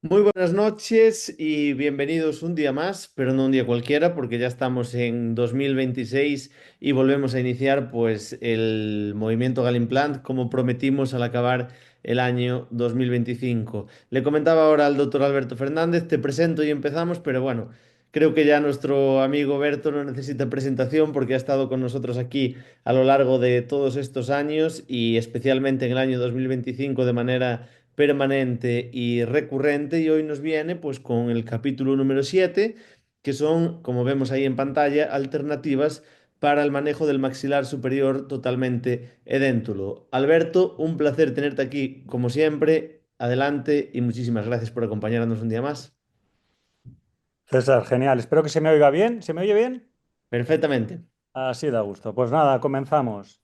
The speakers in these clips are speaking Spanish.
Muy buenas noches y bienvenidos un día más, pero no un día cualquiera, porque ya estamos en 2026 y volvemos a iniciar pues el movimiento Galimplant como prometimos al acabar el año 2025. Le comentaba ahora al doctor Alberto Fernández, te presento y empezamos, pero bueno, creo que ya nuestro amigo Berto no necesita presentación porque ha estado con nosotros aquí a lo largo de todos estos años y especialmente en el año 2025 de manera permanente y recurrente y hoy nos viene pues con el capítulo número 7 que son, como vemos ahí en pantalla, alternativas para el manejo del maxilar superior totalmente edéntulo. Alberto, un placer tenerte aquí como siempre. Adelante y muchísimas gracias por acompañarnos un día más. César, genial. Espero que se me oiga bien. ¿Se me oye bien? Perfectamente. Así da gusto. Pues nada, comenzamos.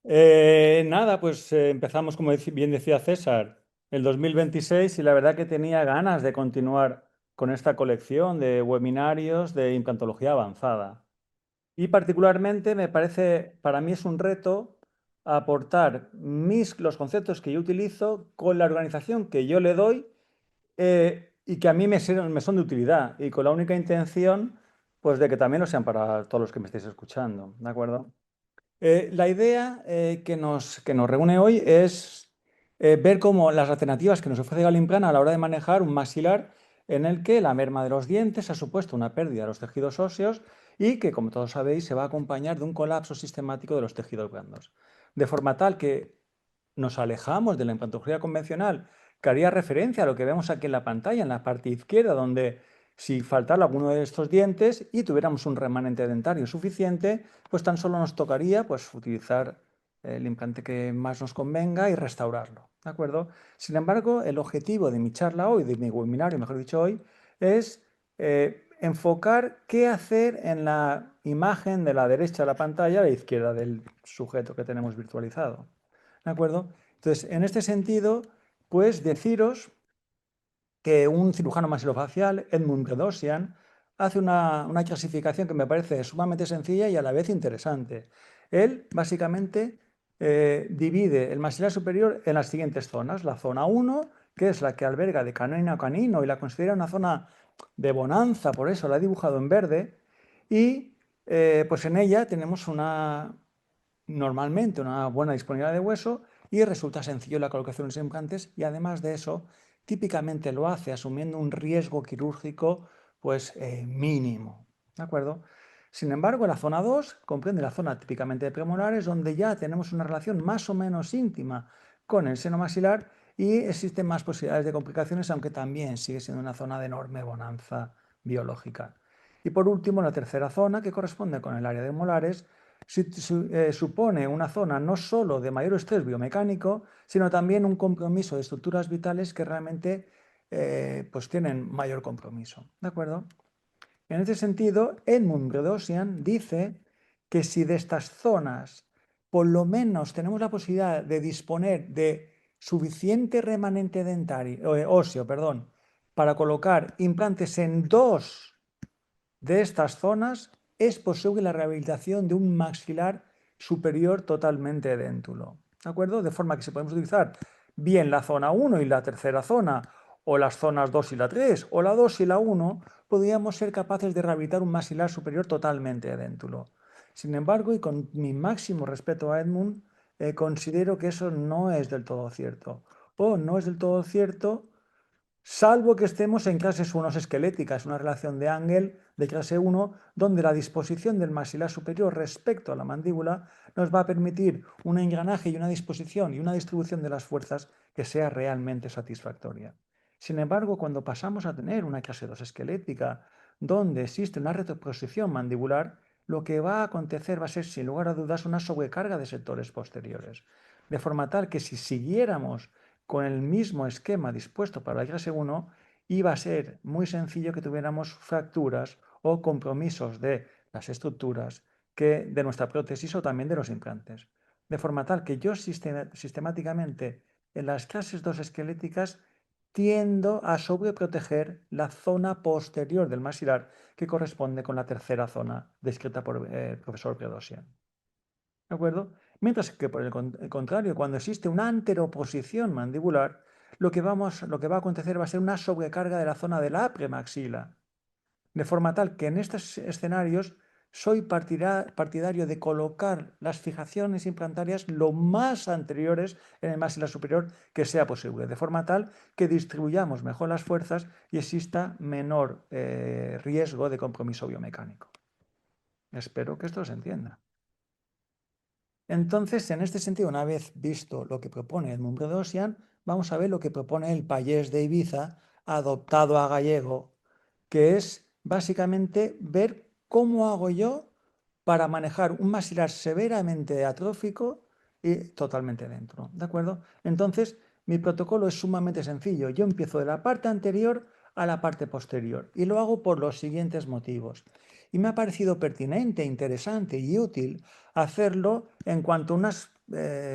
Nada, pues empezamos, como bien decía César, el 2026 y la verdad que tenía ganas de continuar con esta colección de webinarios de implantología avanzada. Y particularmente me parece, para mí es un reto aportar los conceptos que yo utilizo con la organización que yo le doy y que a mí me son de utilidad y con la única intención pues de que también lo sean para todos los que me estéis escuchando, ¿de acuerdo? La idea que nos reúne hoy es ver cómo las alternativas que nos ofrece Galimplan a la hora de manejar un maxilar en el que la merma de los dientes ha supuesto una pérdida de los tejidos óseos y que, como todos sabéis, se va a acompañar de un colapso sistemático de los tejidos blandos. De forma tal que nos alejamos de la implantología convencional, que haría referencia a lo que vemos aquí en la pantalla, en la parte izquierda, donde si faltara alguno de estos dientes y tuviéramos un remanente dentario suficiente, pues tan solo nos tocaría pues, utilizar el implante que más nos convenga y restaurarlo. ¿De acuerdo? Sin embargo, el objetivo de mi charla hoy, de mi webinario, mejor dicho hoy, es enfocar qué hacer en la imagen de la derecha de la pantalla a la izquierda del sujeto que tenemos virtualizado. ¿De acuerdo? Entonces, en este sentido, pues deciros que un cirujano maxilofacial, Edmund Bedosian, hace una clasificación que me parece sumamente sencilla y a la vez interesante. Él, básicamente, divide el maxilar superior en las siguientes zonas. La zona 1, que es la que alberga de canino a canino y la considera una zona de bonanza, por eso la he dibujado en verde, y pues en ella tenemos normalmente una buena disponibilidad de hueso y resulta sencillo la colocación de los implantes y además de eso, típicamente lo hace asumiendo un riesgo quirúrgico pues mínimo, ¿de acuerdo? Sin embargo, la zona 2 comprende la zona típicamente de premolares donde ya tenemos una relación más o menos íntima con el seno maxilar y existen más posibilidades de complicaciones, aunque también sigue siendo una zona de enorme bonanza biológica. Y por último, la tercera zona, que corresponde con el área de molares, supone una zona no solo de mayor estrés biomecánico, sino también un compromiso de estructuras vitales que realmente pues tienen mayor compromiso. ¿De acuerdo? En este sentido, Edmund Bedosian dice que si de estas zonas por lo menos tenemos la posibilidad de disponer de suficiente remanente dentario, óseo, perdón, para colocar implantes en dos de estas zonas, es posible la rehabilitación de un maxilar superior totalmente edéntulo. ¿De acuerdo? De forma que si podemos utilizar bien la zona 1 y la tercera zona, o las zonas 2 y la 3, o la 2 y la 1, podríamos ser capaces de rehabilitar un maxilar superior totalmente edéntulo. Sin embargo, y con mi máximo respeto a Edmund, considero que eso no es del todo cierto. O no es del todo cierto salvo que estemos en clases 1 esqueléticas, una relación de Ángel de clase 1, donde la disposición del maxilar superior respecto a la mandíbula nos va a permitir un engranaje y una disposición y una distribución de las fuerzas que sea realmente satisfactoria. Sin embargo, cuando pasamos a tener una clase 2 esquelética, donde existe una retroposición mandibular, lo que va a acontecer va a ser, sin lugar a dudas, una sobrecarga de sectores posteriores. De forma tal que si siguiéramos con el mismo esquema dispuesto para la clase 1, iba a ser muy sencillo que tuviéramos fracturas o compromisos de las estructuras que de nuestra prótesis o también de los implantes. De forma tal que yo sistemáticamente en las clases 2 esqueléticas tiendo a sobreproteger la zona posterior del maxilar que corresponde con la tercera zona descrita por el profesor Predosian. ¿De acuerdo? Mientras que por el contrario, cuando existe una anteroposición mandibular, lo que va a acontecer va a ser una sobrecarga de la zona de la premaxila, de forma tal que en estos escenarios soy partidario de colocar las fijaciones implantarias lo más anteriores en el maxilar superior que sea posible, de forma tal que distribuyamos mejor las fuerzas y exista menor riesgo de compromiso biomecánico. Espero que esto se entienda. Entonces, en este sentido, una vez visto lo que propone Edmund Bredosian, vamos a ver lo que propone el Pallés de Ibiza, adoptado a gallego, que es básicamente ver cómo hago yo para manejar un maxilar severamente atrófico y totalmente dentro, ¿de acuerdo? Entonces, mi protocolo es sumamente sencillo. Yo empiezo de la parte anterior a la parte posterior y lo hago por los siguientes motivos. Y me ha parecido pertinente, interesante y útil hacerlo en cuanto a unos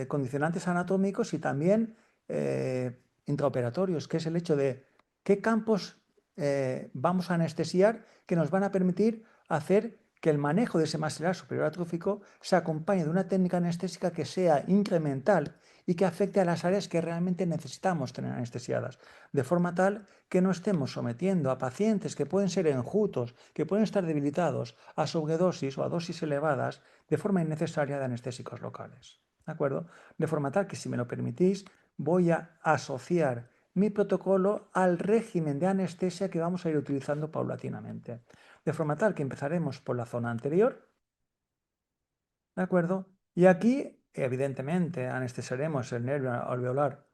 condicionantes anatómicos y también intraoperatorios, que es el hecho de qué campos vamos a anestesiar que nos van a permitir hacer que el manejo de ese maxilar superior atrófico se acompañe de una técnica anestésica que sea incremental y que afecte a las áreas que realmente necesitamos tener anestesiadas, de forma tal que no estemos sometiendo a pacientes que pueden ser enjutos, que pueden estar debilitados, a sobredosis o a dosis elevadas de forma innecesaria de anestésicos locales. ¿De acuerdo? De forma tal que, si me lo permitís, voy a asociar mi protocolo al régimen de anestesia que vamos a ir utilizando paulatinamente. De forma tal que empezaremos por la zona anterior, ¿de acuerdo? Y aquí, evidentemente, anestesiaremos el nervio alveolar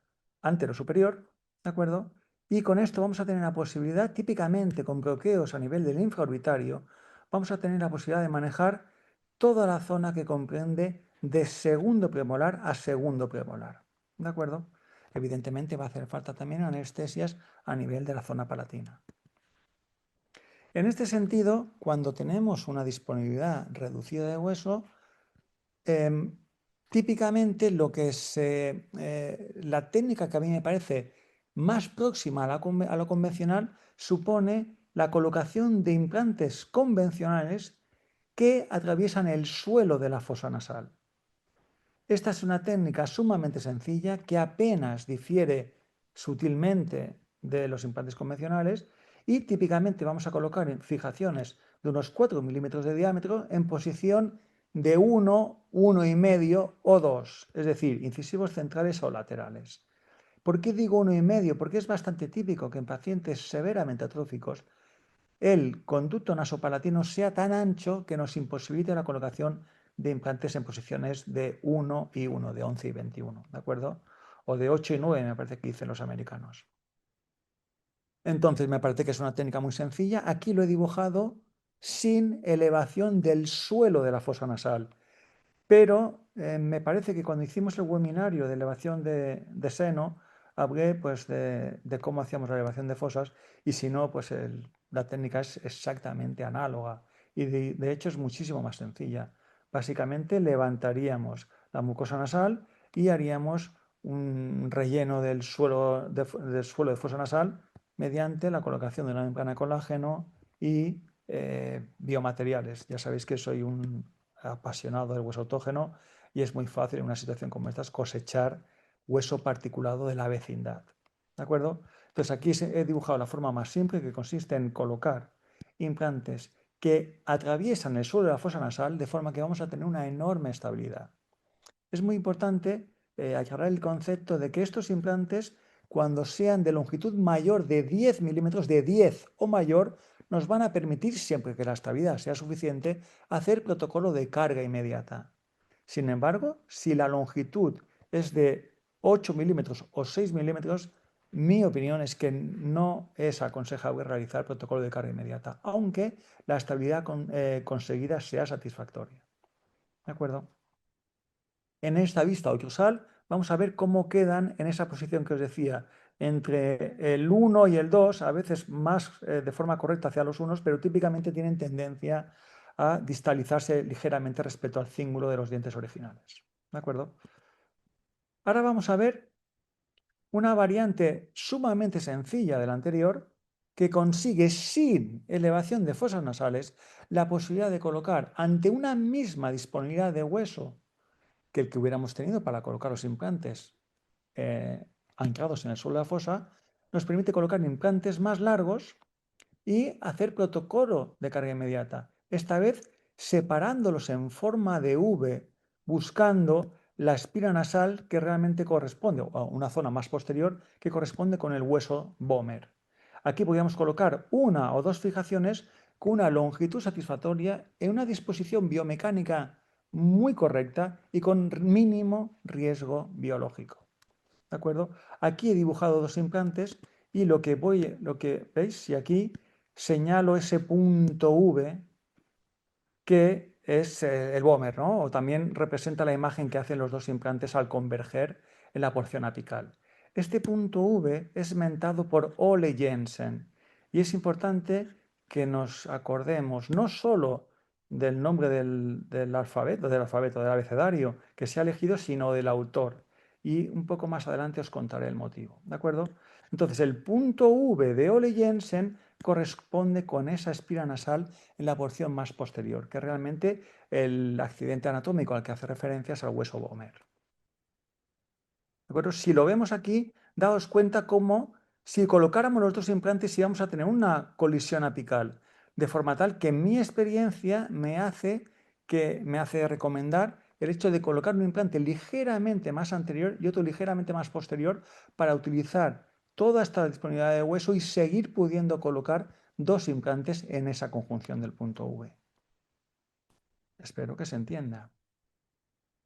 antero-superior, ¿de acuerdo? Y con esto vamos a tener la posibilidad, típicamente con bloqueos a nivel del infraorbitario, vamos a tener la posibilidad de manejar toda la zona que comprende de segundo premolar a segundo premolar, ¿de acuerdo? Evidentemente va a hacer falta también anestesias a nivel de la zona palatina. En este sentido, cuando tenemos una disponibilidad reducida de hueso, típicamente la técnica que a mí me parece más próxima a lo convencional supone la colocación de implantes convencionales que atraviesan el suelo de la fosa nasal. Esta es una técnica sumamente sencilla que apenas difiere sutilmente de los implantes convencionales y típicamente vamos a colocar en fijaciones de unos 4 milímetros de diámetro en posición de 1, 1,5 o 2, es decir, incisivos centrales o laterales. ¿Por qué digo 1,5? Porque es bastante típico que en pacientes severamente atróficos el conducto nasopalatino sea tan ancho que nos imposibilite la colocación de implantes en posiciones de 1 y 1, de 11 y 21, ¿de acuerdo? O de 8 y 9, me parece que dicen los americanos. Entonces, me parece que es una técnica muy sencilla. Aquí lo he dibujado sin elevación del suelo de la fosa nasal. Pero me parece que cuando hicimos el webinario de elevación de seno, hablé pues de cómo hacíamos la elevación de fosas y si no, pues la técnica es exactamente análoga y de hecho es muchísimo más sencilla. Básicamente levantaríamos la mucosa nasal y haríamos un relleno del suelo de fosa nasal mediante la colocación de una membrana de colágeno y biomateriales. Ya sabéis que soy un apasionado del hueso autógeno y es muy fácil en una situación como esta cosechar hueso particulado de la vecindad. ¿De acuerdo? Entonces aquí he dibujado la forma más simple, que consiste en colocar implantes que atraviesan el suelo de la fosa nasal de forma que vamos a tener una enorme estabilidad. Es muy importante aclarar el concepto de que estos implantes, cuando sean de longitud mayor de 10 milímetros, de 10 o mayor, nos van a permitir, siempre que la estabilidad sea suficiente, hacer protocolo de carga inmediata. Sin embargo, si la longitud es de 8 milímetros o 6 milímetros, mi opinión es que no es aconsejable realizar protocolo de carga inmediata, aunque la estabilidad conseguida sea satisfactoria. ¿De acuerdo? En esta vista oclusal vamos a ver cómo quedan en esa posición que os decía, entre el 1 y el 2, a veces más de forma correcta hacia los unos, pero típicamente tienen tendencia a distalizarse ligeramente respecto al cíngulo de los dientes originales. ¿De acuerdo? Ahora vamos a ver una variante sumamente sencilla de la anterior que consigue sin elevación de fosas nasales la posibilidad de colocar ante una misma disponibilidad de hueso que el que hubiéramos tenido para colocar los implantes anclados en el suelo de la fosa, nos permite colocar implantes más largos y hacer protocolo de carga inmediata, esta vez separándolos en forma de V, buscando la espina nasal que realmente corresponde, o una zona más posterior que corresponde con el hueso Bomer. Aquí podríamos colocar una o dos fijaciones con una longitud satisfactoria en una disposición biomecánica muy correcta y con mínimo riesgo biológico. ¿De acuerdo? Aquí he dibujado dos implantes y lo que veis, si aquí señalo ese punto V, que es el Bomer, ¿no? O también representa la imagen que hacen los dos implantes al converger en la porción apical. Este punto V es mentado por Ole Jensen y es importante que nos acordemos no solo del nombre del alfabeto, del abecedario que se ha elegido, sino del autor. Y un poco más adelante os contaré el motivo, ¿de acuerdo? Entonces, el punto V de Ole Jensen corresponde con esa espira nasal en la porción más posterior, que realmente el accidente anatómico al que hace referencia es al hueso Bomer. ¿De acuerdo? Si lo vemos aquí, daos cuenta cómo si colocáramos los dos implantes íbamos a tener una colisión apical, de forma tal que mi experiencia me hace recomendar el hecho de colocar un implante ligeramente más anterior y otro ligeramente más posterior para utilizar toda esta disponibilidad de hueso y seguir pudiendo colocar dos implantes en esa conjunción del punto V. Espero que se entienda.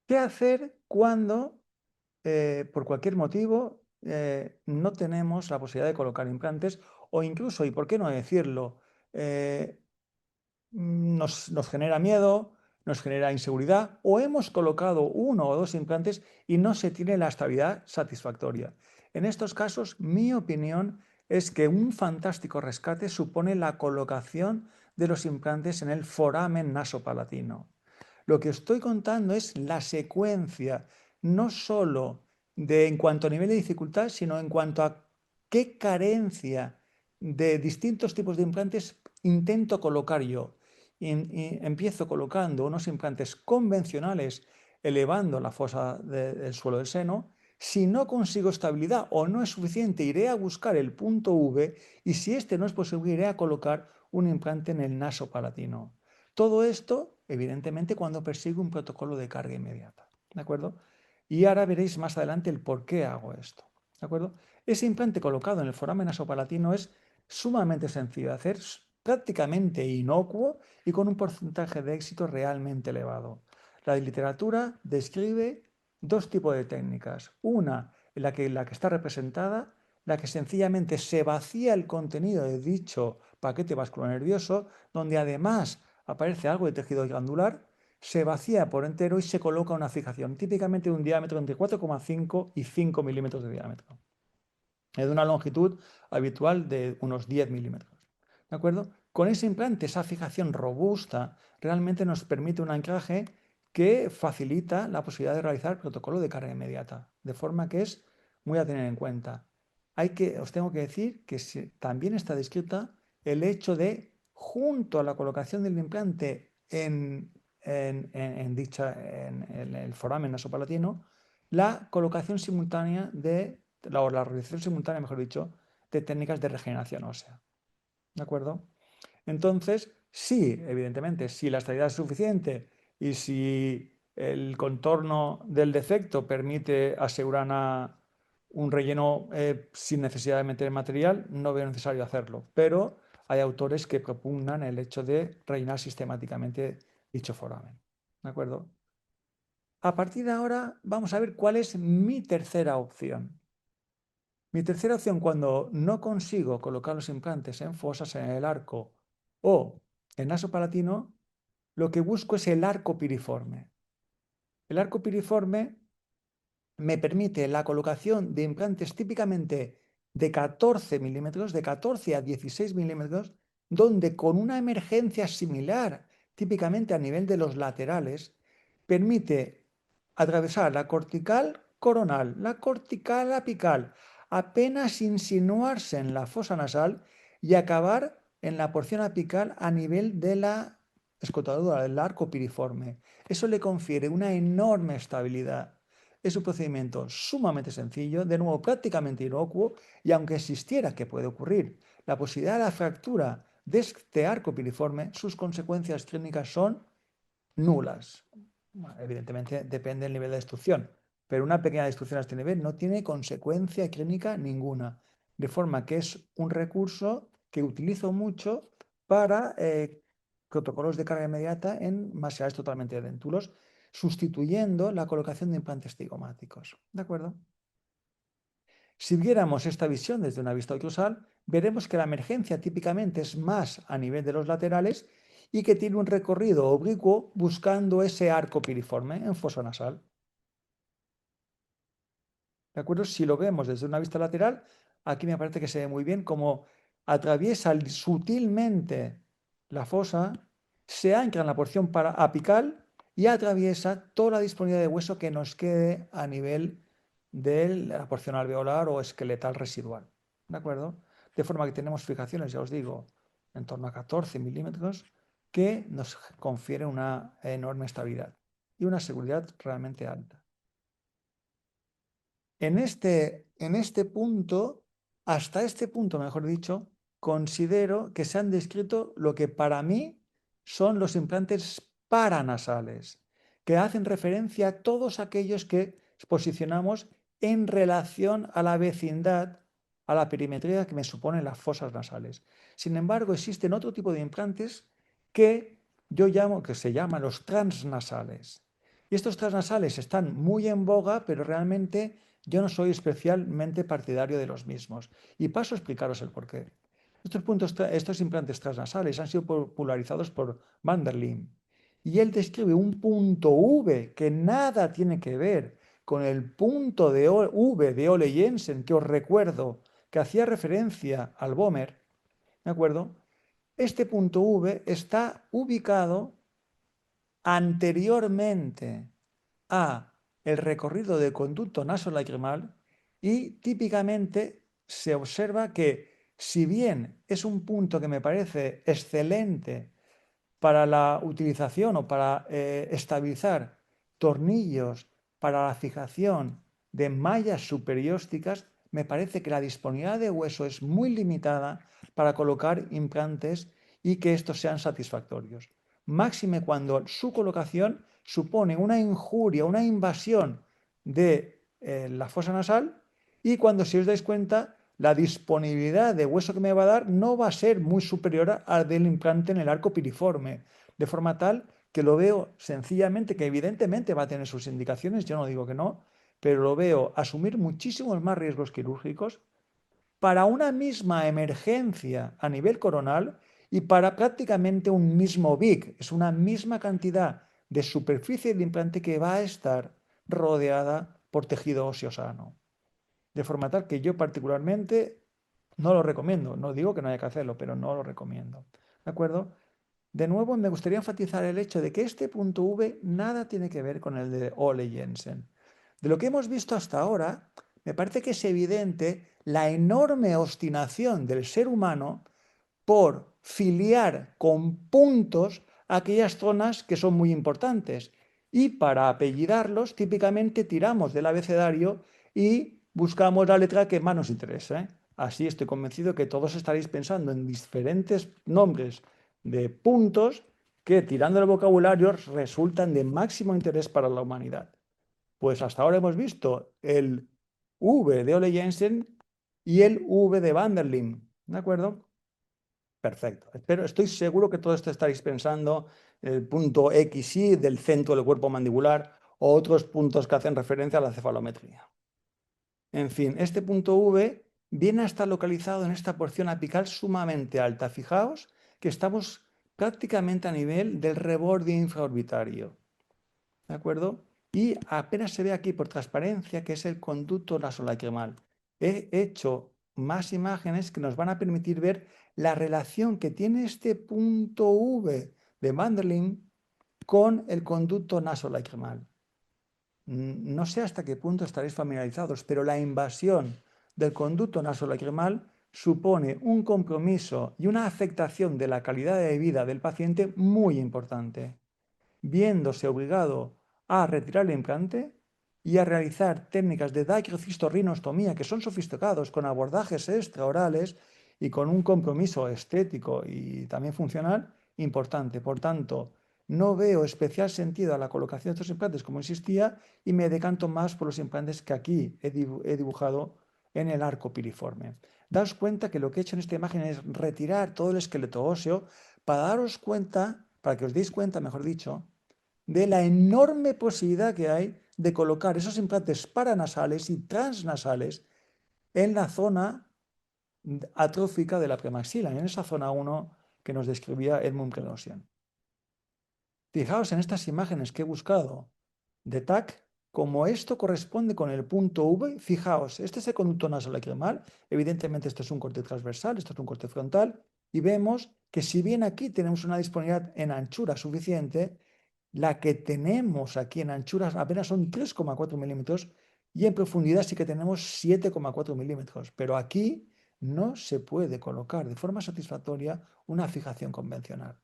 ¿Qué hacer cuando, por cualquier motivo, no tenemos la posibilidad de colocar implantes o incluso, y por qué no decirlo, eh, nos genera miedo, nos genera inseguridad o hemos colocado uno o dos implantes y no se tiene la estabilidad satisfactoria? En estos casos, mi opinión es que un fantástico rescate supone la colocación de los implantes en el foramen nasopalatino. Lo que estoy contando es la secuencia, no solo en cuanto a nivel de dificultad, sino en cuanto a qué carencia de distintos tipos de implantes intento colocar yo. Empiezo colocando unos implantes convencionales, elevando la fosa del suelo del seno. Si no consigo estabilidad o no es suficiente, iré a buscar el punto V y si este no es posible, iré a colocar un implante en el naso palatino. Todo esto, evidentemente, cuando persigo un protocolo de carga inmediata. ¿De acuerdo? Y ahora veréis más adelante el por qué hago esto. ¿De acuerdo? Ese implante colocado en el foramen nasopalatino es sumamente sencillo de hacer, prácticamente inocuo y con un porcentaje de éxito realmente elevado. La literatura describe dos tipos de técnicas. Una, la que está representada, la que sencillamente se vacía el contenido de dicho paquete vasculonervioso, donde además aparece algo de tejido glandular, se vacía por entero y se coloca una fijación, típicamente de un diámetro entre 4,5 y 5 milímetros de diámetro, de una longitud habitual de unos 10 milímetros. ¿De acuerdo? Con ese implante, esa fijación robusta, realmente nos permite un anclaje que facilita la posibilidad de realizar protocolo de carga inmediata, de forma que es muy a tener en cuenta. Os tengo que decir que también está descrita el hecho de, junto a la colocación del implante en el foramen nasopalatino, la colocación simultánea o la realización simultánea, mejor dicho, de técnicas de regeneración ósea. ¿De acuerdo? Entonces, sí, evidentemente, si la estabilidad es suficiente y si el contorno del defecto permite asegurar un relleno sin necesidad de meter material, no veo necesario hacerlo. Pero hay autores que propugnan el hecho de rellenar sistemáticamente dicho foramen. ¿De acuerdo? A partir de ahora vamos a ver cuál es mi tercera opción. Mi tercera opción, cuando no consigo colocar los implantes en fosas en el arco o en naso palatino, lo que busco es el arco piriforme. El arco piriforme me permite la colocación de implantes típicamente de 14 milímetros, de 14 a 16 milímetros, donde con una emergencia similar, típicamente a nivel de los laterales, permite atravesar la cortical coronal, la cortical apical, apenas insinuarse en la fosa nasal y acabar en la porción apical a nivel de la escotadura, del arco piriforme. Eso le confiere una enorme estabilidad. es un procedimiento sumamente sencillo, de nuevo prácticamente inocuo, y aunque existiera que puede ocurrir la posibilidad de la fractura de este arco piriforme, sus consecuencias clínicas son nulas. Bueno, evidentemente depende del nivel de destrucción, pero una pequeña destrucción a este nivel no tiene consecuencia clínica ninguna, de forma que es un recurso que utilizo mucho para protocolos de carga inmediata en materiales totalmente dentulos, sustituyendo la colocación de implantes cigomáticos. ¿De acuerdo? Si viéramos esta visión desde una vista oclusal, veremos que la emergencia típicamente es más a nivel de los laterales y que tiene un recorrido oblicuo buscando ese arco piriforme en fosa nasal. ¿De acuerdo? Si lo vemos desde una vista lateral, aquí me parece que se ve muy bien cómo atraviesa sutilmente la fosa, se ancla en la porción apical y atraviesa toda la disponibilidad de hueso que nos quede a nivel de la porción alveolar o esqueletal residual. ¿De acuerdo? De forma que tenemos fijaciones, ya os digo, en torno a 14 milímetros que nos confieren una enorme estabilidad y una seguridad realmente alta. En este punto, hasta este punto, mejor dicho, considero que se han descrito lo que para mí son los implantes paranasales, que hacen referencia a todos aquellos que posicionamos en relación a la vecindad, a la perimetría que me suponen las fosas nasales. Sin embargo, existen otro tipo de implantes que yo llamo, que se llaman los transnasales. Y estos transnasales están muy en boga, pero realmente yo no soy especialmente partidario de los mismos. Y paso a explicaros el porqué. Estos implantes transnasales han sido popularizados por Van der Lim. Y él describe un punto V que nada tiene que ver con el punto de V de Ole Jensen, que os recuerdo que hacía referencia al Bomer. ¿De acuerdo? Este punto V está ubicado anteriormente a el recorrido del conducto nasolacrimal y típicamente se observa que si bien es un punto que me parece excelente para la utilización o para estabilizar tornillos para la fijación de mallas superiósticas, me parece que la disponibilidad de hueso es muy limitada para colocar implantes y que estos sean satisfactorios. Máxime cuando su colocación supone una injuria, una invasión de la fosa nasal y cuando, si os dais cuenta, la disponibilidad de hueso que me va a dar no va a ser muy superior al del implante en el arco piriforme, de forma tal que lo veo sencillamente, que evidentemente va a tener sus indicaciones, yo no digo que no, pero lo veo asumir muchísimos más riesgos quirúrgicos para una misma emergencia a nivel coronal y para prácticamente un mismo BIC. Es una misma cantidad de superficie del implante que va a estar rodeada por tejido óseo sano. De forma tal que yo particularmente no lo recomiendo. No digo que no haya que hacerlo, pero no lo recomiendo. ¿De acuerdo? De nuevo, me gustaría enfatizar el hecho de que este punto V nada tiene que ver con el de Ole Jensen. De lo que hemos visto hasta ahora, me parece que es evidente la enorme obstinación del ser humano por filiar con puntos aquellas zonas que son muy importantes. Y para apellidarlos, típicamente tiramos del abecedario y buscamos la letra que más nos interese. Así estoy convencido que todos estaréis pensando en diferentes nombres de puntos que, tirando el vocabulario, resultan de máximo interés para la humanidad. Pues hasta ahora hemos visto el V de Ole Jensen y el V de Van der Lim. ¿De acuerdo? Perfecto. Estoy seguro que todos estaréis pensando en el punto XY del centro del cuerpo mandibular o otros puntos que hacen referencia a la cefalometría. En fin, este punto V viene a estar localizado en esta porción apical sumamente alta. Fijaos que estamos prácticamente a nivel del reborde infraorbitario. ¿De acuerdo? Y apenas se ve aquí por transparencia que es el conducto nasolacrimal. He hecho más imágenes que nos van a permitir ver la relación que tiene este punto V de Van der Lim con el conducto nasolacrimal. No sé hasta qué punto estaréis familiarizados, pero la invasión del conducto nasolacrimal supone un compromiso y una afectación de la calidad de vida del paciente muy importante, viéndose obligado a retirar el implante y a realizar técnicas de dacrocistorrinostomía que son sofisticados, con abordajes extraorales y con un compromiso estético y también funcional importante. Por tanto, no veo especial sentido a la colocación de estos implantes como insistía y me decanto más por los implantes que aquí he dibujado en el arco piriforme. Daos cuenta que lo que he hecho en esta imagen es retirar todo el esqueleto óseo para daros cuenta, para que os deis cuenta, mejor dicho, de la enorme posibilidad que hay de colocar esos implantes paranasales y transnasales en la zona atrófica de la premaxila, en esa zona 1 que nos describía Edmund Predosian. Fijaos en estas imágenes que he buscado de TAC, como esto corresponde con el punto V, fijaos, este es el conducto nasolacrimal, evidentemente esto es un corte transversal, esto es un corte frontal, y vemos que si bien aquí tenemos una disponibilidad en anchura suficiente, la que tenemos aquí en anchura apenas son 3,4 milímetros y en profundidad sí que tenemos 7,4 milímetros, pero aquí no se puede colocar de forma satisfactoria una fijación convencional.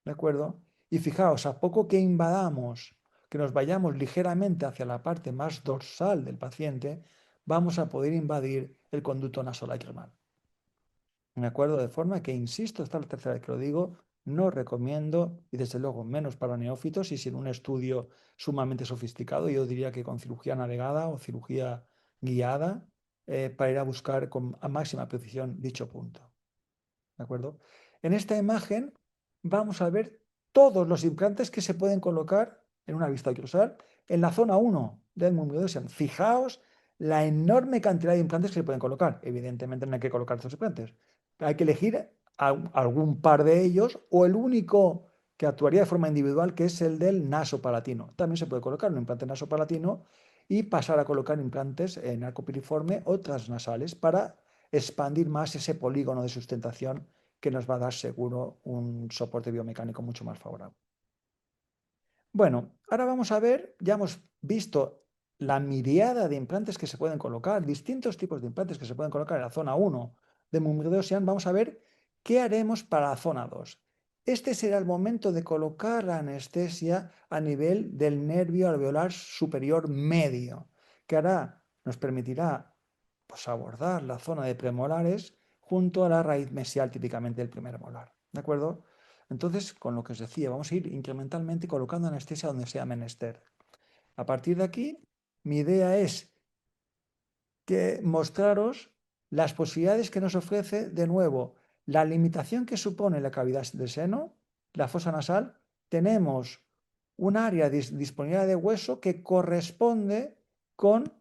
¿De acuerdo? Y fijaos, a poco que invadamos, que nos vayamos ligeramente hacia la parte más dorsal del paciente, vamos a poder invadir el conducto nasolacrimal. ¿De acuerdo? De forma que, insisto, esta es la tercera vez que lo digo, no recomiendo, y desde luego menos para neófitos y sin un estudio sumamente sofisticado, yo diría que con cirugía navegada o cirugía guiada, para ir a buscar con a máxima precisión dicho punto. ¿De acuerdo? En esta imagen vamos a ver todos los implantes que se pueden colocar en una vista dorsal en la zona 1 del Mundial. Fijaos la enorme cantidad de implantes que se pueden colocar. Evidentemente no hay que colocar estos implantes. Hay que elegir algún par de ellos o el único que actuaría de forma individual, que es el del nasopalatino. También se puede colocar un implante nasopalatino y pasar a colocar implantes en arco piriforme o transnasales para expandir más ese polígono de sustentación que nos va a dar seguro un soporte biomecánico mucho más favorable. Bueno, ahora vamos a ver, ya hemos visto la miriada de implantes que se pueden colocar, distintos tipos de implantes que se pueden colocar en la zona 1 de Montmirail-Sian. Vamos a ver qué haremos para la zona 2. Este será el momento de colocar la anestesia a nivel del nervio alveolar superior medio, que nos permitirá pues, abordar la zona de premolares junto a la raíz mesial típicamente del primer molar. ¿De acuerdo? Entonces, con lo que os decía, vamos a ir incrementalmente colocando anestesia donde sea menester. A partir de aquí, mi idea es que mostraros las posibilidades que nos ofrece, de nuevo, la limitación que supone la cavidad del seno, la fosa nasal. Tenemos un área de disponibilidad de hueso que corresponde con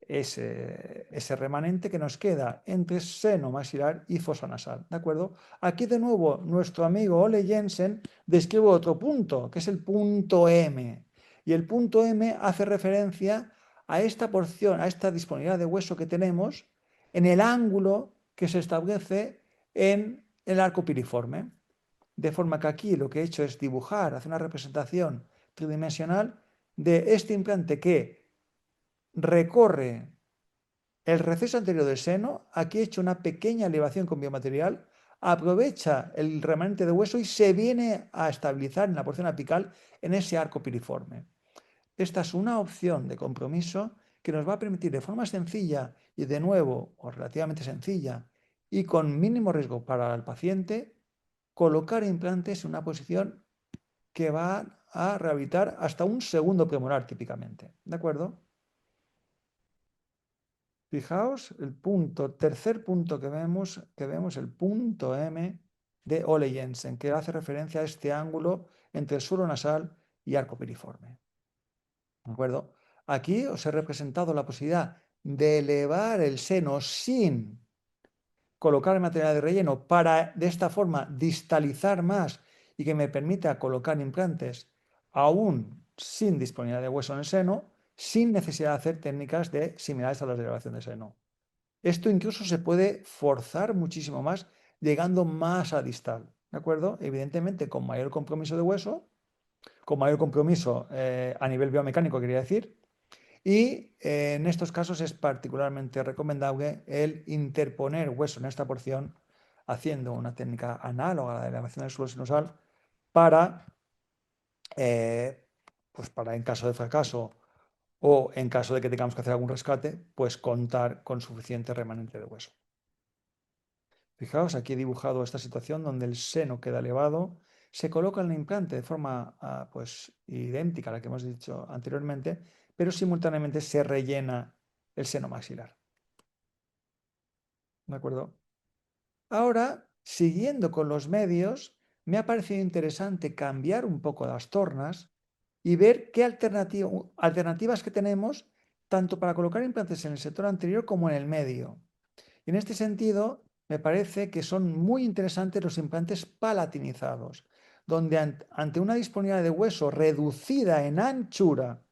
ese remanente que nos queda entre seno maxilar y fosa nasal. ¿De acuerdo? Aquí de nuevo nuestro amigo Ole Jensen describe otro punto, que es el punto M. Y el punto M hace referencia a esta porción, a esta disponibilidad de hueso que tenemos en el ángulo que se establece en el arco piriforme. De forma que aquí lo que he hecho es dibujar, hacer una representación tridimensional de este implante que recorre el receso anterior del seno. Aquí he hecho una pequeña elevación con biomaterial, aprovecha el remanente de hueso y se viene a estabilizar en la porción apical en ese arco piriforme. Esta es una opción de compromiso que nos va a permitir de forma sencilla y de nuevo, o relativamente sencilla, y con mínimo riesgo para el paciente, colocar implantes en una posición que va a rehabilitar hasta un segundo premolar típicamente. ¿De acuerdo? Fijaos el punto, tercer punto que vemos el punto M de Ole Jensen, que hace referencia a este ángulo entre el suelo nasal y arco piriforme. ¿De acuerdo? Aquí os he representado la posibilidad de elevar el seno sin colocar material de relleno para de esta forma distalizar más y que me permita colocar implantes aún sin disponibilidad de hueso en el seno, sin necesidad de hacer técnicas similares a las de elevación de seno. Esto incluso se puede forzar muchísimo más, llegando más a distal. ¿De acuerdo? Evidentemente, con mayor compromiso de hueso, con mayor compromiso a nivel biomecánico, quería decir, y en estos casos es particularmente recomendable el interponer hueso en esta porción haciendo una técnica análoga a la de elevación del suelo sinusal para, pues para en caso de fracaso o en caso de que tengamos que hacer algún rescate, pues contar con suficiente remanente de hueso. Fijaos, aquí he dibujado esta situación donde el seno queda elevado, se coloca el implante de forma pues, idéntica a la que hemos dicho anteriormente, pero simultáneamente se rellena el seno maxilar. ¿De acuerdo? Ahora, siguiendo con los medios, me ha parecido interesante cambiar un poco las tornas y ver qué alternativas que tenemos tanto para colocar implantes en el sector anterior como en el medio. Y en este sentido, me parece que son muy interesantes los implantes palatinizados, donde ante una disponibilidad de hueso reducida en anchura,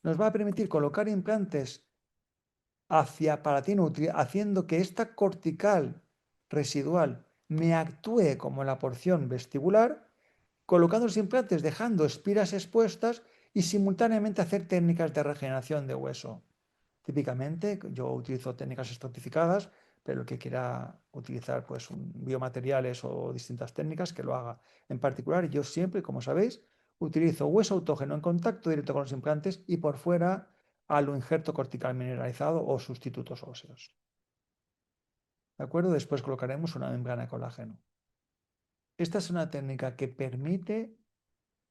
nos va a permitir colocar implantes hacia palatino, haciendo que esta cortical residual me actúe como la porción vestibular, colocando los implantes, dejando espiras expuestas y simultáneamente hacer técnicas de regeneración de hueso. Típicamente yo utilizo técnicas estratificadas, pero el que quiera utilizar pues, biomateriales o distintas técnicas, que lo haga. En particular, yo siempre, como sabéis, utilizo hueso autógeno en contacto directo con los implantes y por fuera lo injerto cortical mineralizado o sustitutos óseos. ¿De acuerdo? Después colocaremos una membrana de colágeno. Esta es una técnica que permite,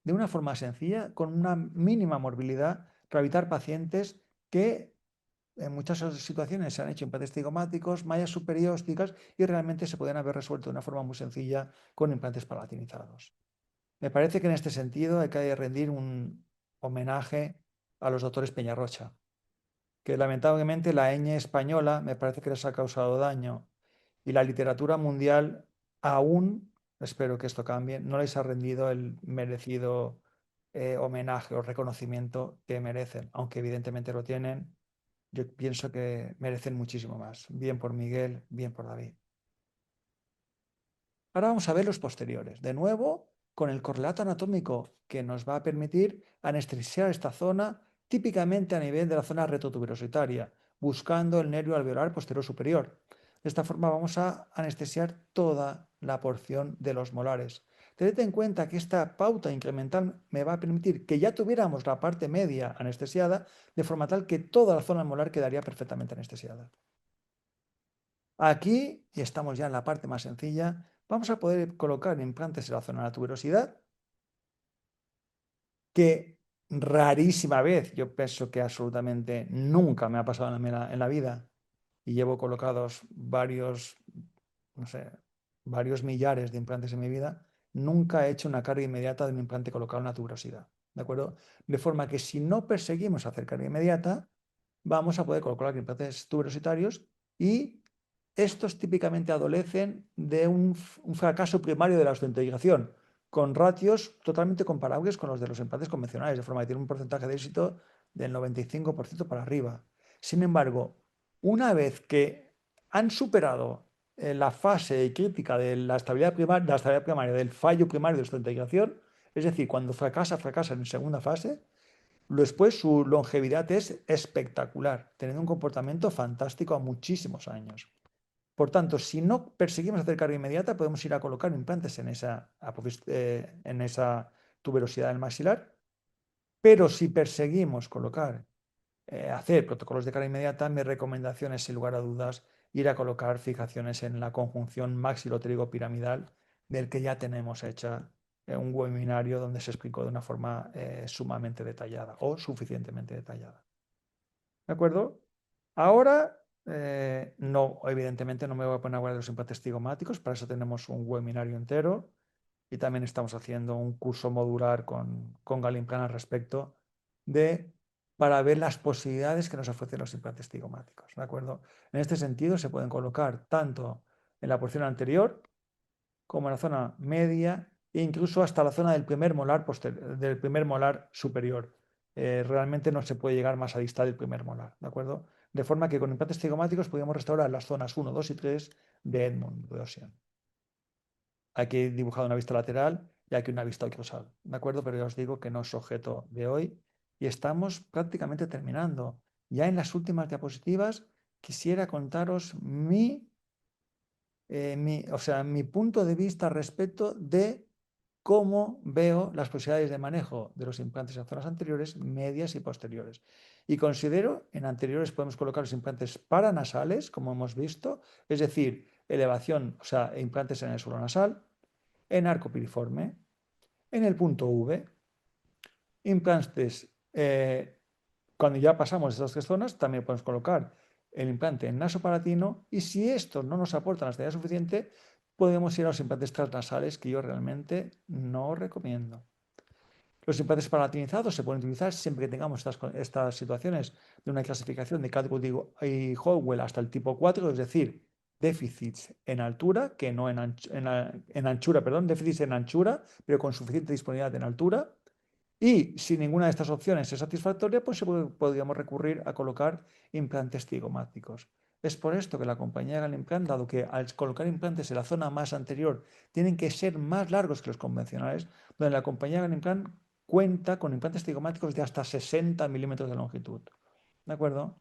de una forma sencilla, con una mínima morbilidad, rehabilitar pacientes que en muchas situaciones se han hecho implantes cigomáticos, mallas superiósticas y realmente se pueden haber resuelto de una forma muy sencilla con implantes palatinizados. Me parece que en este sentido hay que rendir un homenaje a los doctores Peñarrocha, que lamentablemente la ñ española me parece que les ha causado daño y la literatura mundial aún, espero que esto cambie, no les ha rendido el merecido homenaje o reconocimiento que merecen, aunque evidentemente lo tienen. Yo pienso que merecen muchísimo más. Bien por Miguel, bien por David. Ahora vamos a ver los posteriores. De nuevo, con el correlato anatómico que nos va a permitir anestesiar esta zona, típicamente a nivel de la zona retrotuberositaria, buscando el nervio alveolar posterior superior. De esta forma vamos a anestesiar toda la porción de los molares. Tened en cuenta que esta pauta incremental me va a permitir que ya tuviéramos la parte media anestesiada, de forma tal que toda la zona molar quedaría perfectamente anestesiada. Aquí, y estamos ya en la parte más sencilla, vamos a poder colocar implantes en la zona de la tuberosidad, que rarísima vez, yo pienso que absolutamente nunca me ha pasado en la vida, y llevo colocados varios, no sé, varios millares de implantes en mi vida, nunca he hecho una carga inmediata de un implante colocado en la tuberosidad, ¿de acuerdo? De forma que si no perseguimos hacer carga inmediata, vamos a poder colocar implantes tuberositarios y estos típicamente adolecen de un fracaso primario de la osteointegración, con ratios totalmente comparables con los de los implantes convencionales, de forma que tiene un porcentaje de éxito del 95% para arriba. Sin embargo, una vez que han superado la fase crítica de la estabilidad primaria, del fallo primario de la osteointegración, es decir, cuando fracasa en segunda fase, después su longevidad es espectacular, teniendo un comportamiento fantástico a muchísimos años. Por tanto, si no perseguimos hacer carga inmediata, podemos ir a colocar implantes en esa tuberosidad del maxilar, pero si perseguimos hacer protocolos de carga inmediata, mi recomendación es, sin lugar a dudas, ir a colocar fijaciones en la conjunción maxilotérigo-piramidal del que ya tenemos hecha un webinario donde se explicó de una forma sumamente detallada o suficientemente detallada. ¿De acuerdo? Ahora, no, evidentemente no me voy a poner a hablar de los implantes cigomáticos, para eso tenemos un webinario entero y también estamos haciendo un curso modular con Galimplan al respecto para ver las posibilidades que nos ofrecen los implantes cigomáticos. ¿De acuerdo? En este sentido, se pueden colocar tanto en la porción anterior como en la zona media e incluso hasta la zona del primer molar superior. Realmente no se puede llegar más a distal del primer molar, ¿de acuerdo? De forma que con implantes cigomáticos podemos restaurar las zonas 1, 2 y 3 de Edmund Beosian. Aquí he dibujado una vista lateral y aquí una vista oclusal, ¿de acuerdo? Pero ya os digo que no es objeto de hoy y estamos prácticamente terminando. Ya en las últimas diapositivas quisiera contaros mi punto de vista respecto de cómo veo las posibilidades de manejo de los implantes en zonas anteriores, medias y posteriores. Y considero, en anteriores podemos colocar los implantes paranasales, como hemos visto, es decir, elevación, o sea, implantes en el suelo nasal, en arco piriforme, en el punto V, implantes, cuando ya pasamos estas tres zonas, también podemos colocar el implante en nasopalatino y si estos no nos aportan la estabilidad suficiente, podemos ir a los implantes transnasales que yo realmente no recomiendo. Los implantes palatinizados se pueden utilizar siempre que tengamos estas situaciones de una clasificación de Catwood y Howell hasta el tipo 4, es decir, déficits en altura, que no en anchura, perdón, déficits en anchura, pero con suficiente disponibilidad en altura. Y si ninguna de estas opciones es satisfactoria, pues podríamos recurrir a colocar implantes cigomáticos. Es por esto que la compañía Galimplant, dado que al colocar implantes en la zona más anterior tienen que ser más largos que los convencionales, donde la compañía Galimplant cuenta con implantes cigomáticos de hasta 60 milímetros de longitud. ¿De acuerdo?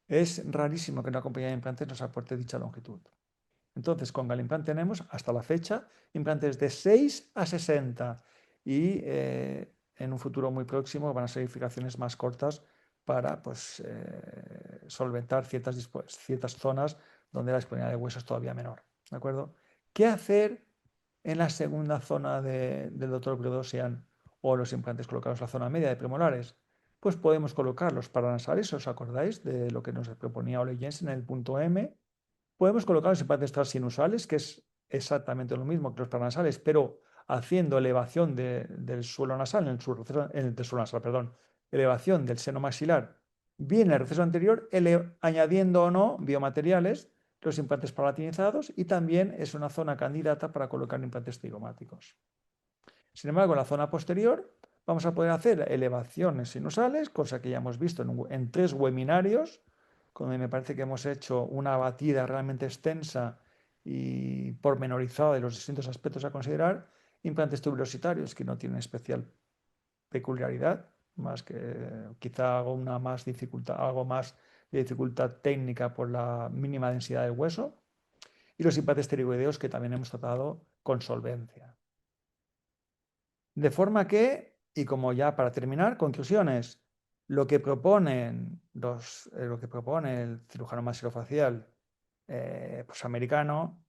Es rarísimo que una compañía de implantes nos aporte dicha longitud. Entonces, con Galimplant tenemos hasta la fecha implantes de 6 a 60 y en un futuro muy próximo van a ser edificaciones más cortas para pues, solventar ciertas zonas donde la disponibilidad de hueso es todavía menor. ¿De acuerdo? ¿Qué hacer en la segunda zona del doctor Predosian o los implantes colocados en la zona media de premolares? Pues podemos colocar los paranasales, ¿os acordáis de lo que nos proponía Ole Jensen en el punto M? Podemos colocar los implantes transinusales, que es exactamente lo mismo que los paranasales, pero haciendo elevación del suelo nasal, del suelo nasal, perdón, elevación del seno maxilar, bien en el receso anterior, añadiendo o no biomateriales, los implantes palatinizados, y también es una zona candidata para colocar implantes cigomáticos. Sin embargo, en la zona posterior vamos a poder hacer elevaciones sinusales, cosa que ya hemos visto en 3 webinarios, donde me parece que hemos hecho una batida realmente extensa y pormenorizada de los distintos aspectos a considerar, implantes tuberositarios que no tienen especial peculiaridad, más que quizá algo más de dificultad técnica por la mínima densidad del hueso, y los implantes pterigoideos que también hemos tratado con solvencia. De forma que, y como ya para terminar, conclusiones, lo que propone el cirujano maxilofacial pues americano,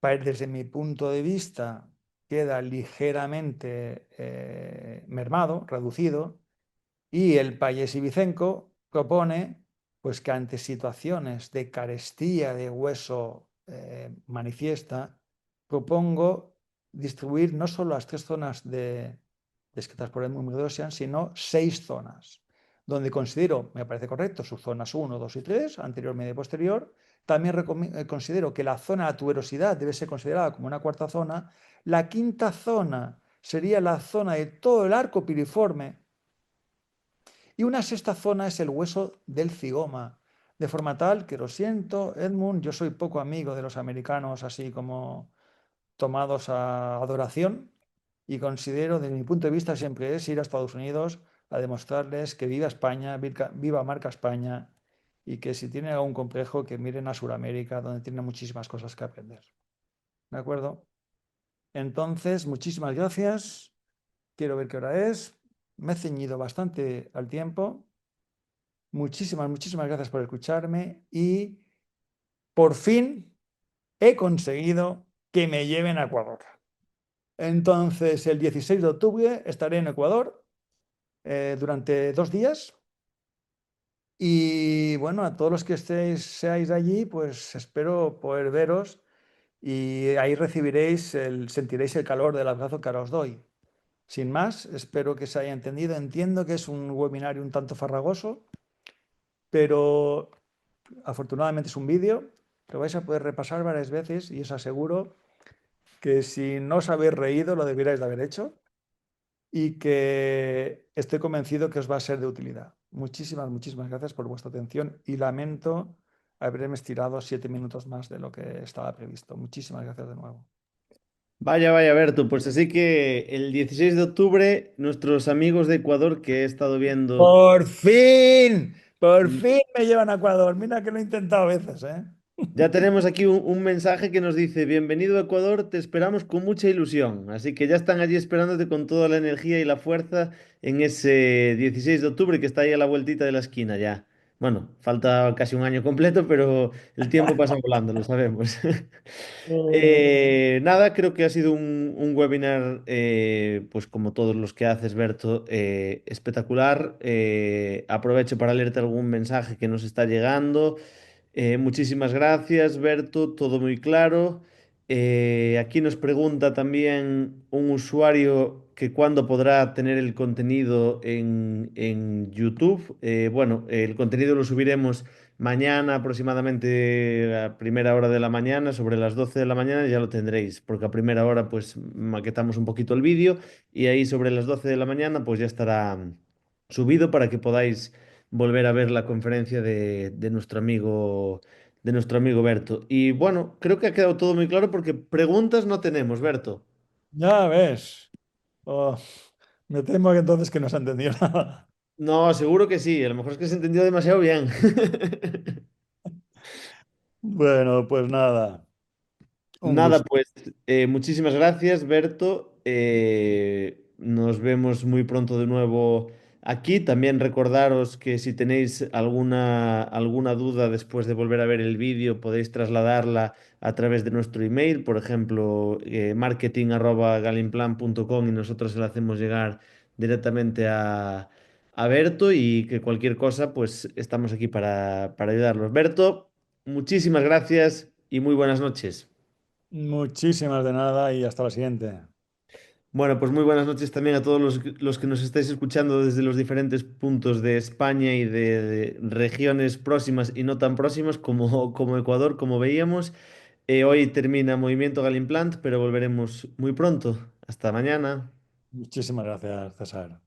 desde mi punto de vista, queda ligeramente mermado, reducido, y el Payés Ibicenco propone pues, que ante situaciones de carestía de hueso manifiesta, propongo distribuir no solo las 3 zonas descritas por Edmund Mugdosian, sino 6 zonas, donde considero, me parece correcto, sus zonas 1, 2 y 3, anterior, media y posterior. También considero que la zona de tuberosidad debe ser considerada como una cuarta zona. La quinta zona sería la zona de todo el arco piriforme, y una sexta zona es el hueso del cigoma, de forma tal que lo siento, Edmund, yo soy poco amigo de los americanos así como tomados a adoración y considero, desde mi punto de vista, siempre es ir a Estados Unidos a demostrarles que viva España, viva marca España y que si tienen algún complejo que miren a Sudamérica, donde tienen muchísimas cosas que aprender. ¿De acuerdo? Entonces, muchísimas gracias. Quiero ver qué hora es. Me he ceñido bastante al tiempo. Muchísimas, muchísimas gracias por escucharme y por fin he conseguido que me lleven a Ecuador. Entonces, el 16 de octubre estaré en Ecuador durante 2 días y bueno, a todos los que seáis allí, pues espero poder veros y ahí sentiréis el calor del abrazo que ahora os doy. Sin más, espero que se haya entendido. Entiendo que es un webinario un tanto farragoso, pero afortunadamente es un vídeo, lo vais a poder repasar varias veces y os aseguro que si no os habéis reído lo debierais de haber hecho y que estoy convencido que os va a ser de utilidad. Muchísimas, muchísimas gracias por vuestra atención y lamento haberme estirado 7 minutos más de lo que estaba previsto. Muchísimas gracias de nuevo. Vaya, vaya, Berto. Pues así que el 16 de octubre, nuestros amigos de Ecuador que he estado viendo. ¡Por fin! ¡Por fin me llevan a Ecuador! Mira que lo he intentado a veces, ¿eh? Ya tenemos aquí un mensaje que nos dice, bienvenido a Ecuador, te esperamos con mucha ilusión. Así que ya están allí esperándote con toda la energía y la fuerza en ese 16 de octubre que está ahí a la vueltita de la esquina ya. Bueno, falta casi un año completo, pero el tiempo pasa volando, lo sabemos. Nada, creo que ha sido un webinar, pues como todos los que haces, Berto, espectacular. Aprovecho para leerte algún mensaje que nos está llegando. Muchísimas gracias, Berto, todo muy claro. Aquí nos pregunta también un usuario que cuándo podrá tener el contenido en YouTube. Bueno, el contenido lo subiremos mañana aproximadamente a primera hora de la mañana, sobre las 12 de la mañana ya lo tendréis, porque a primera hora pues maquetamos un poquito el vídeo y ahí sobre las 12 de la mañana pues ya estará subido para que podáis volver a ver la conferencia de nuestro amigo Berto. Y bueno, creo que ha quedado todo muy claro porque preguntas no tenemos, Berto. Ya ves. Oh, me temo que entonces que no se ha entendido nada. No, seguro que sí, a lo mejor es que se entendió demasiado bien. Bueno, pues nada, un Nada, gusto. pues muchísimas gracias, Berto. Nos vemos muy pronto de nuevo aquí. También recordaros que si tenéis alguna duda después de volver a ver el vídeo, podéis trasladarla a través de nuestro email, por ejemplo, marketing@galimplan.com y nosotros se la hacemos llegar directamente a Berto y que cualquier cosa, pues estamos aquí para ayudarlos. Berto, muchísimas gracias y muy buenas noches. Muchísimas de nada y hasta la siguiente. Bueno, pues muy buenas noches también a todos los que nos estáis escuchando desde los diferentes puntos de España y de regiones próximas y no tan próximas como Ecuador, como veíamos. Hoy termina Movimiento Galimplant, pero volveremos muy pronto. Hasta mañana. Muchísimas gracias, César.